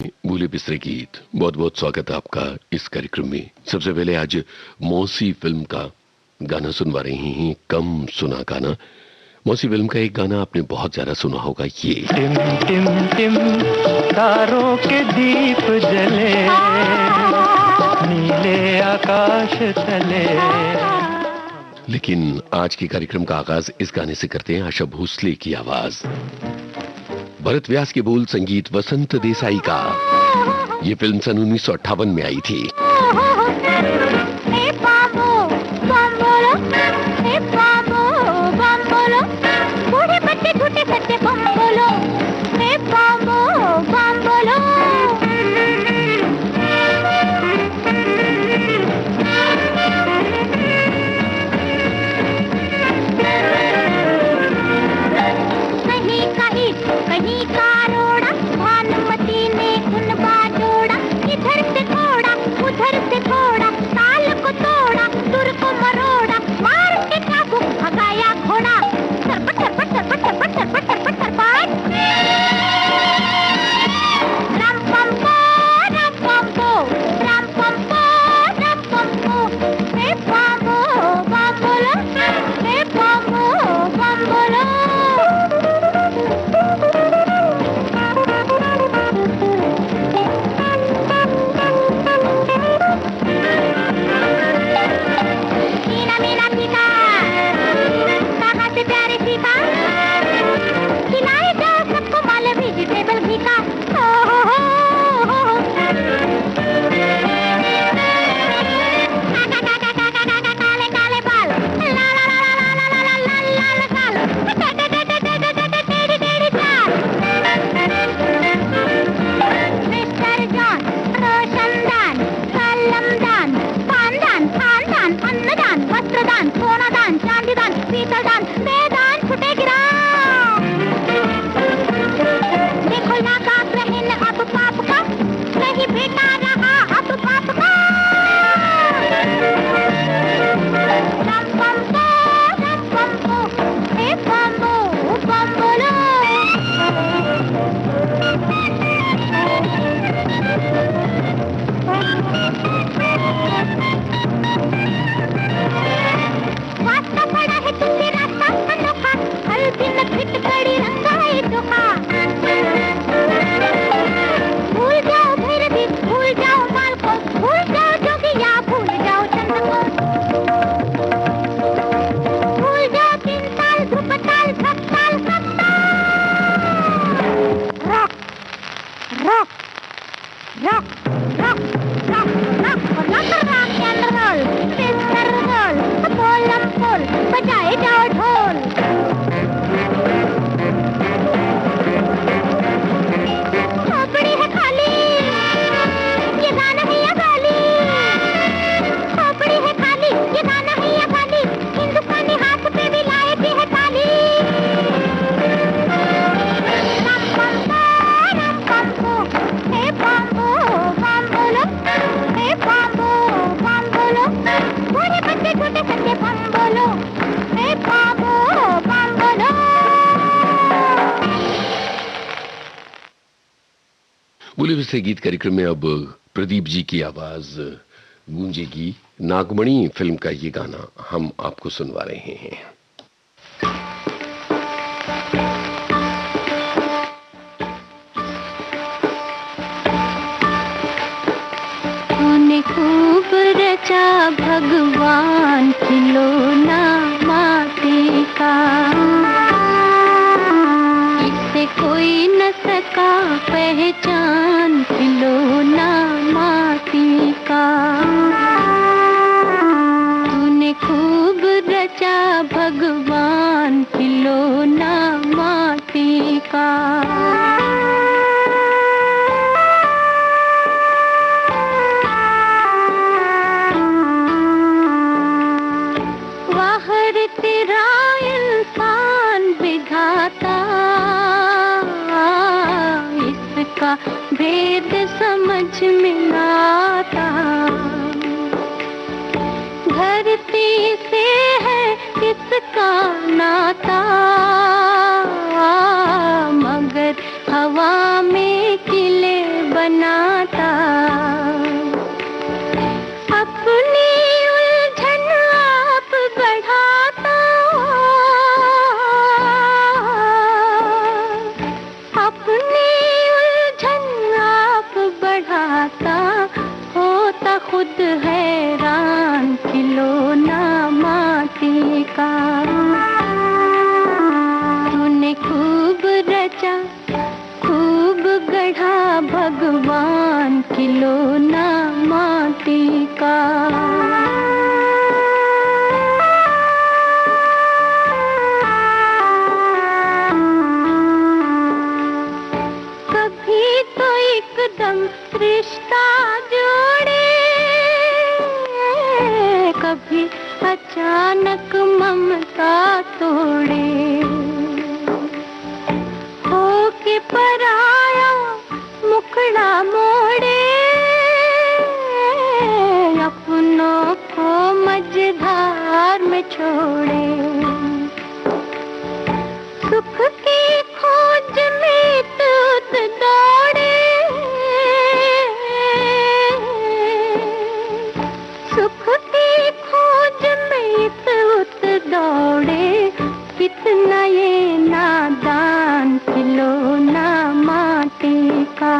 भूले बिसरे गीत। बहुत बहुत स्वागत है आपका इस कार्यक्रम में। सबसे पहले आज मौसी फिल्म का गाना सुनवा रहे हैं, कम सुना गाना। मौसी फिल्म का एक गाना आपने बहुत ज्यादा सुना होगा, ये टिम टिम टिम तारों के दीप जले नीले आकाश तले। लेकिन आज के कार्यक्रम का आगाज इस गाने से करते हैं, आशा भोसले की आवाज, भरत व्यास के बोल, संगीत वसंत देसाई का। ये फिल्म सन 1958 में आई थी। भूले बिसरे गीत कार्यक्रम में अब प्रदीप जी की आवाज गूंजेगी। नागमणि फिल्म का ये गाना हम आपको सुनवा रहे हैं। तूने खूब रचा भगवान खिलौना माटी का, इससे कोई न सका पहचान खिलौना माटी का। तूने खूब रचा भगवान खिलौना माटी का। भेद समझ में आता, धरती से है किसका नाता, मगर हवा में किले बन नाता। अपनी उलझन आप बढ़ाता, अपनी उलझन आप बढ़ाता, होता खुद हैरान खिलौना माटी का। तूने खूब रचा, खूब गढ़ा भगवान खिलौना माटी का। कभी तो एकदम रिश्ता जोड़े, कभी अचानक ममता तोड़े। होके पराया मुखड़ा मोड़े, अपनों को मझधार में छोड़े। सुख की खोज में तूत दौड़े, सुख की खोज में तूत दौड़े। कितना ये नादान खिलौना माटी का।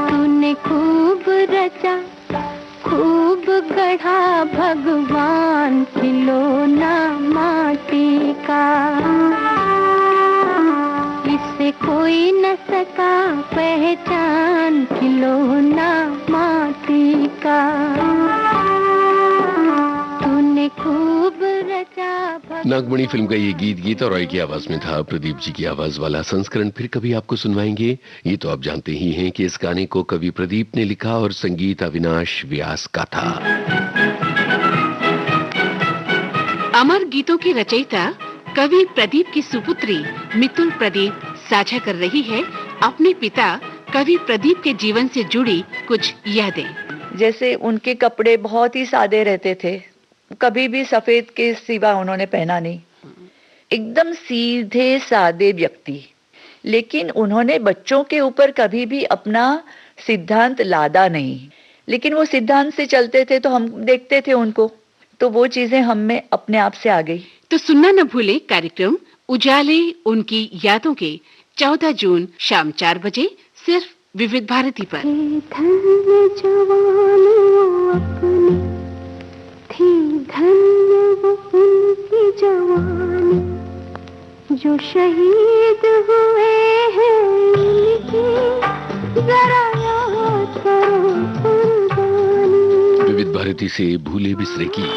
तूने खूब रचा, खूब गढ़ा भगवान खिलौना माटी का। इसे कोई न सका पहचान खिलौना माटी का। तूने खूब रचा। नागमणि फिल्म का ये गीत गीता रॉय की आवाज में था। प्रदीप जी की आवाज वाला संस्करण फिर कभी आपको सुनवाएंगे। ये तो आप जानते ही हैं कि इस गाने को कवि प्रदीप ने लिखा और संगीत अविनाश व्यास का था। अमर गीतों की रचयिता कवि प्रदीप की सुपुत्री मितुल प्रदीप साझा कर रही है अपने पिता कवि प्रदीप के जीवन से जुड़ी कुछ यादें। जैसे उनके कपड़े बहुत ही सादे रहते थे, कभी भी सफेद के सिवा उन्होंने पहना नहीं, एकदम सीधे सादे व्यक्ति। लेकिन उन्होंने बच्चों के ऊपर कभी भी अपना सिद्धांत लादा नहीं, लेकिन वो सिद्धांत से चलते थे तो हम देखते थे उनको, तो वो चीजें हम में अपने आप से आ गई। तो सुनना न भूले कार्यक्रम उजाले उनकी यादों के 14 जून शाम 4 बजे सिर्फ विविध भारती पर। धन्य जवानियों अपनी थी, धन्य वो उनकी जवानी, जो शहीद हुए हैं उनकी जरा याद करो कुर्बानी। विविध भारती से भूले बिसरे की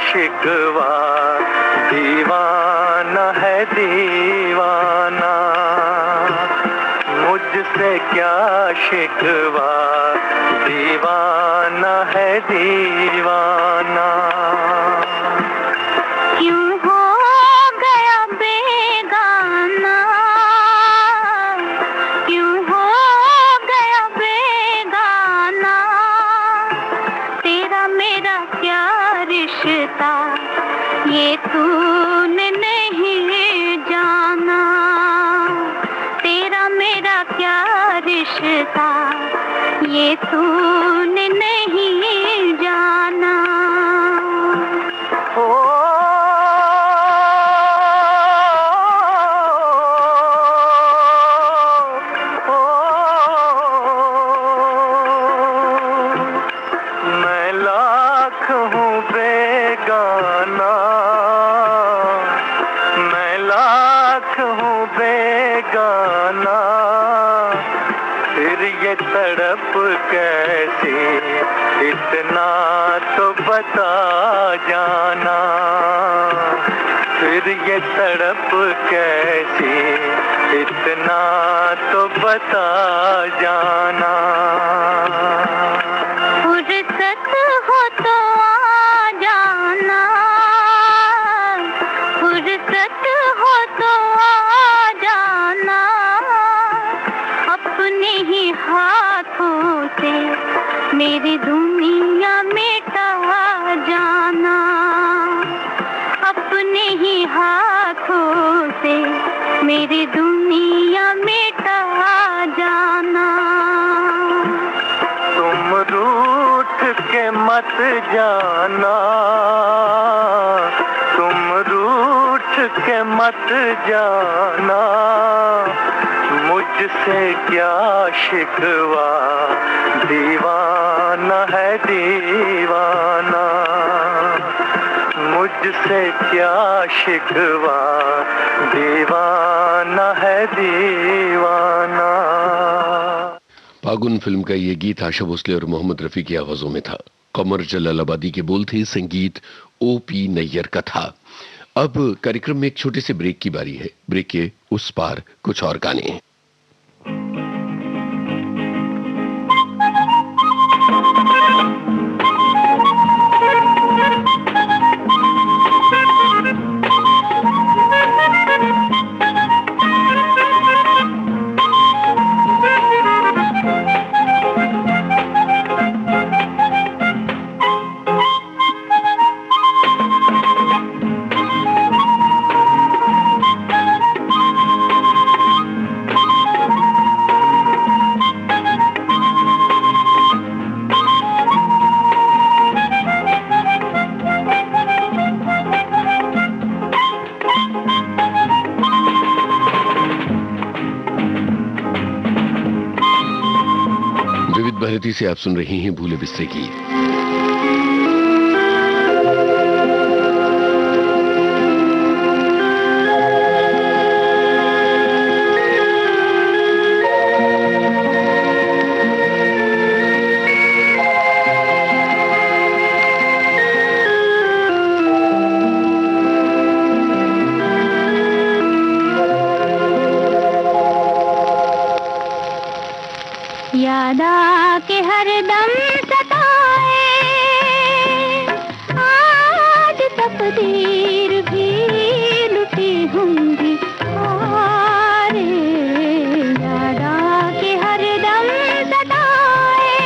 शिकवा, दीवाना है दीवाना, मुझसे क्या शिकवा, दीवाना है दीवाना। क्यों हो गया बेगाना, क्यों हो गया बेगाना, तेरा मेरा क्या रिश्ता ये तूने नहीं जाना, तेरा मेरा क्या रिश्ता ये तूने नहीं जाना। मैं लाख हूँ बेगाना, लाख हूँ बेगाना, फिर ये तड़प कैसी, इतना तो बता जाना। फिर ये तड़प कैसी, इतना तो बता जाना। फुर्सत हो तो आ जाना, फुर्सत हो तो आ जाना, अपने ही हाथों से मेरी दुनिया मिटा जाना। अपने ही हाथों से मेरी दुनिया मिटा जाना। तुम रूठ के मत जाना, तुम रूठ के मत जाना, मुझसे क्या शिकवा, दीवाना है दीवाना। मुझसे क्या शिकवा, दीवाना है दीवाना। फागुन फिल्म का ये गीत आशा भोसले और मोहम्मद रफी की आवाजों में था। कमर जलालाबादी के बोल थे, संगीत ओपी नैयर का था। अब कार्यक्रम में एक छोटे से ब्रेक की बारी है। ब्रेक के उस पार कुछ और गाने। भारती से आप सुन रहे हैं भूले बिस्से गीत। याद आके हरदम सताए, आज तकदीर भी लुटी होंगी हारे। याद आके हरदम सताए,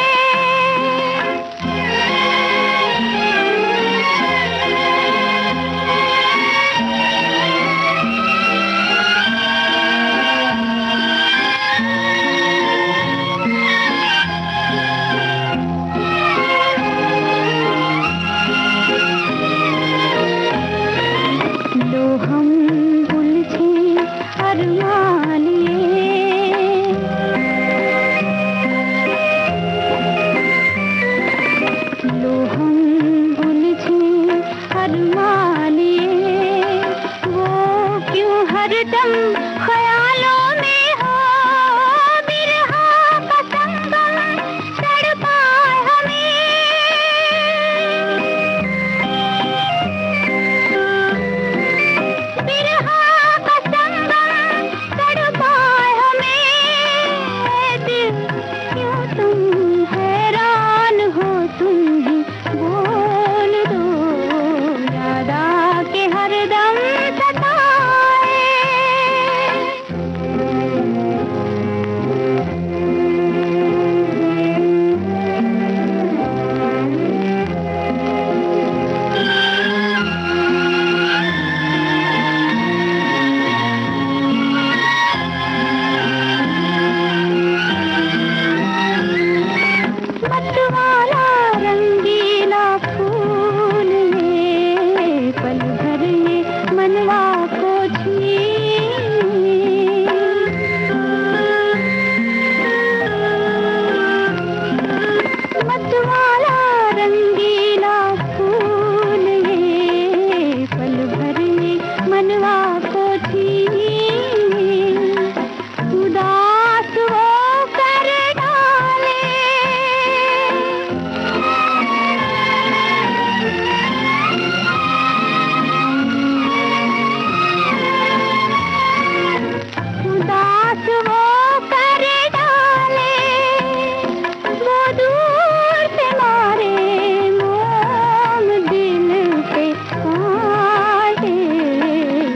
उदास वो कर डाले। उदास वो कर डाले, वो दूर से मारे मोम दिल पे काटे,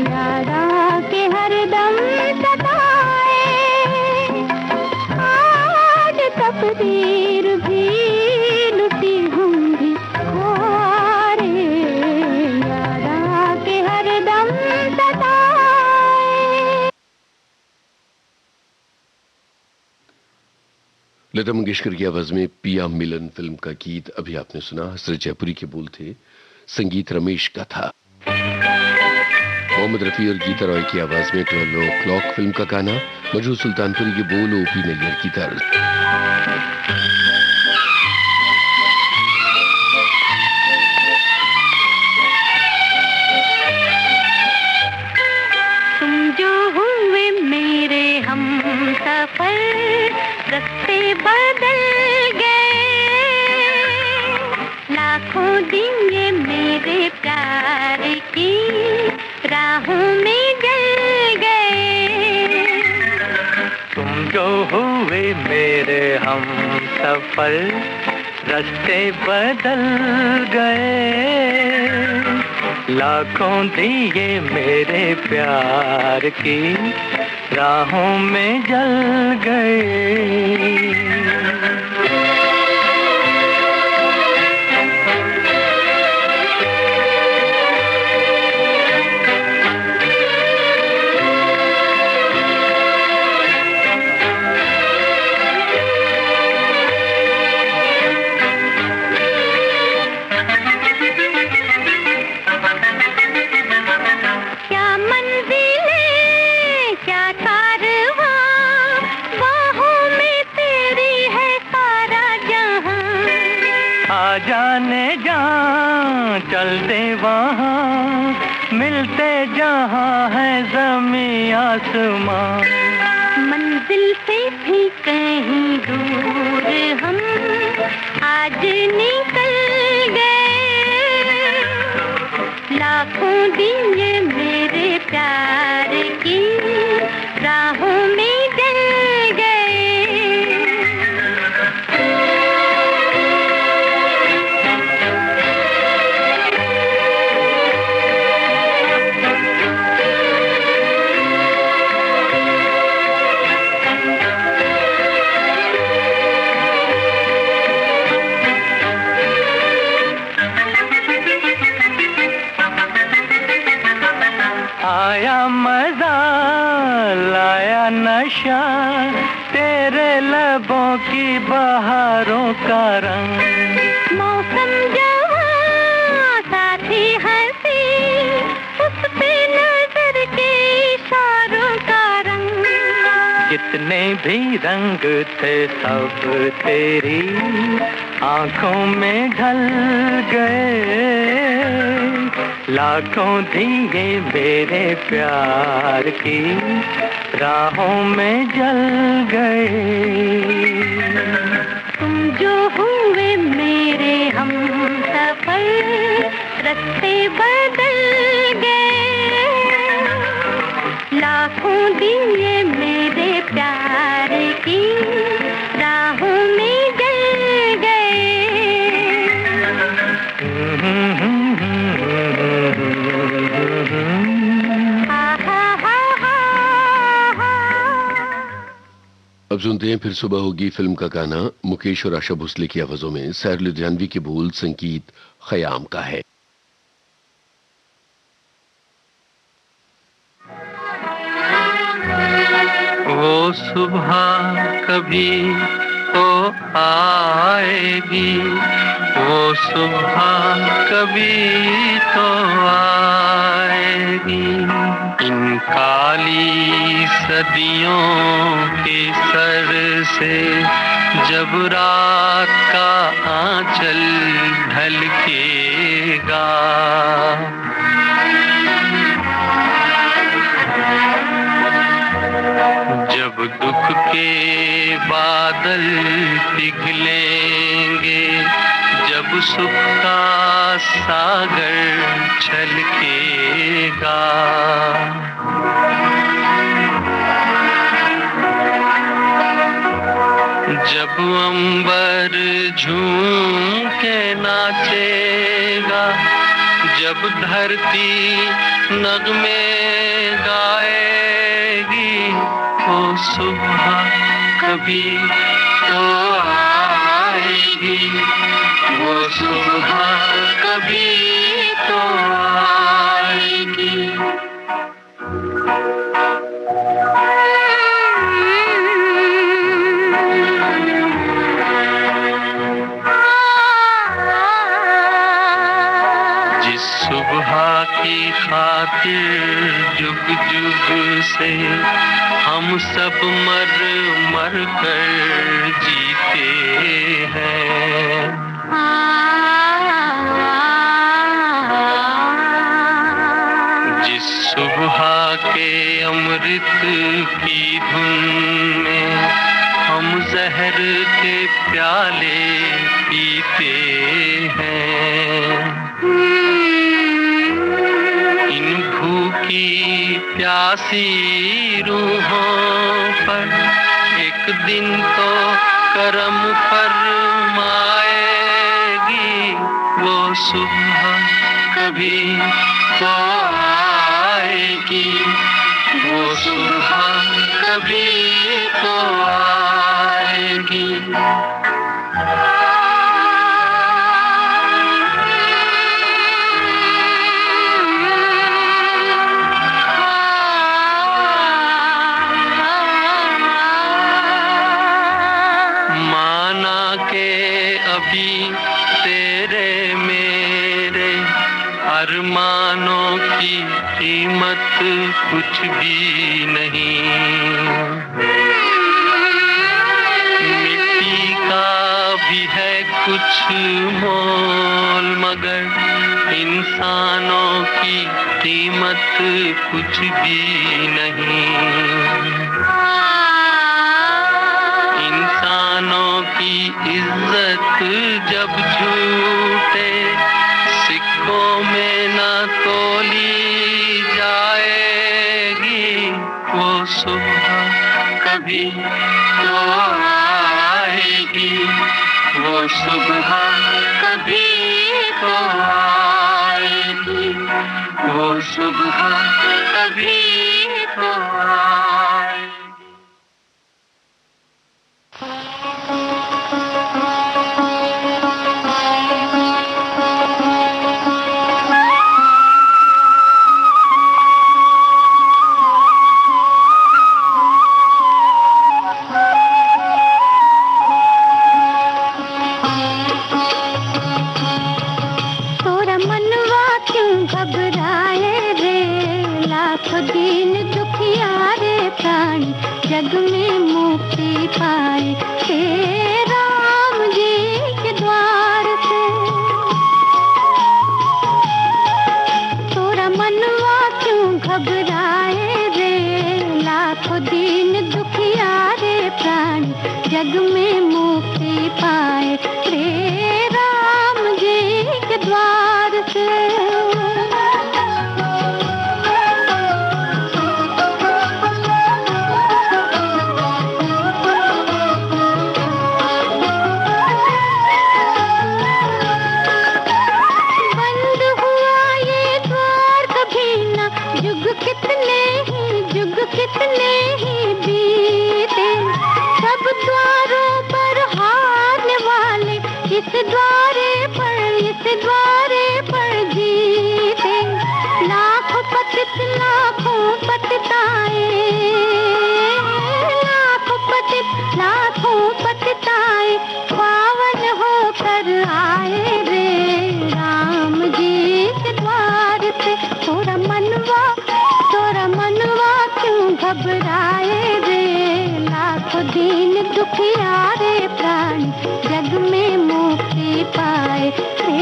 याद आके हरदम सताए। आज तकदीर भी लुटी होंगी हारे, याद आके हरदम सताए। लता मंगेशकर की आवाज में पिया मिलन फिल्म का गीत अभी आपने सुना। हसरत जयपुरी के बोल थे, संगीत रमेश का था। मोहम्मद रफी और गीता रॉय की आवाज में 12 o'clock फिल्म का गाना, मजहूर सुल्तानपुरी के बोल, ओपी नैयर की तर्ज। तुम जो हुए मेरे हम सफर, रास्ते बदल गए। लाखों दिन ये मेरे प्यार की राहों में जल गए। तुम जो हुए मेरे हम सफर, रास्ते बदल गए। लाखों दिए मेरे प्यार की राहों में जल गए। क्या मंजिलें, क्या कारवां, बाहों में तेरी है सारा जहां। आ जाने जहाँ चल दे वहाँ, मिलते जहाँ है ज़मीं आसमां। मंजिल से भी कहीं दूर हम आज निकल गए। लाखों दिन ये मेरे प्यार की राहों में जल गए। आया मजा, लाया नशा, तेरे लबों की बहारों का रंग। मौसम जवां, साथी हंसी, उस पे नजर के इशारों का रंग। जितने भी रंग थे सब तेरी आंखों में ढल गए। लाखों दिए मेरे प्यार की राहों में जल गए। तुम जो हुए मेरे हम सफर, रास्ते बदल गए। लाखों दिन ये मेरे प्यार की राहों में जल गए। अब सुनते हैं फिर सुबह होगी फिल्म का गाना, मुकेश और आशा भोसले की आवाजों में, सैर लुधियानवी के बोल, संगीत खयाम का है। वो सुबह कभी तो आएगी, वो सुबह कभी तो आएगी। इन काली सदियों के सर से जब रात का आंचल ढलकेगा, के बादल पिघलेंगे, जब सुख का सागर छलकेगा। जब अंबर झूम के नाचेगा, जब धरती नगमे गाएगी, वो सुबह कभी तो आएगी, वो सुबह कभी तो आएगी। सुबह की खातिर जुग जुग से हम सब मर मर कर जीते हैं। जिस सुबह के अमृत की धुन में हम जहर के प्याले पीते हैं। की प्यासी रूहों पर एक दिन तो करम फरमाएगी, वो सुबह कभी तो आएगी, वो सुबह कभी तो आएगी। अभी तेरे मेरे अरमानों की कीमत कुछ भी नहीं। मिट्टी का भी है कुछ मोल, मगर इंसानों की कीमत कुछ भी नहीं। इंसानों की इज्जत जब झूठे सिक्कों में न तोली जाएगी, वो सुबह कभी तो आएगी, वो सुबह कभी तो आएगी, वो सुबह कभी तो आएगी। जग में मुक्ति पाए हे राम जी के द्वार से। तोरा मनवा क्यों घबराए रे, लाखों दिन दुखिया रे प्राणी, जग में मुक्ति पाए हे राम जी के द्वार से। कितने ही बीते, सब द्वारों पर हारने वाले, इस द्वारे पर जीते। लाखों पतित लाखों पतिताए पावन होकर आए रे राम जी के द्वार से। तोरा मनवा क्यों घबराए रे, लाखों दिन दुखिया रे प्राणी, जग में मुक्ति पाए रे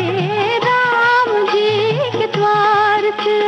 राम जी के द्वार से।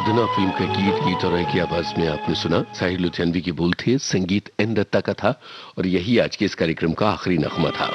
साधना फिल्म का गीत गीत और की आवाज में आपने सुना। साहिर लुधियानवी की बोल थे, संगीत एन दत्ता का था और यही आज के इस कार्यक्रम का आखिरी नगमा था।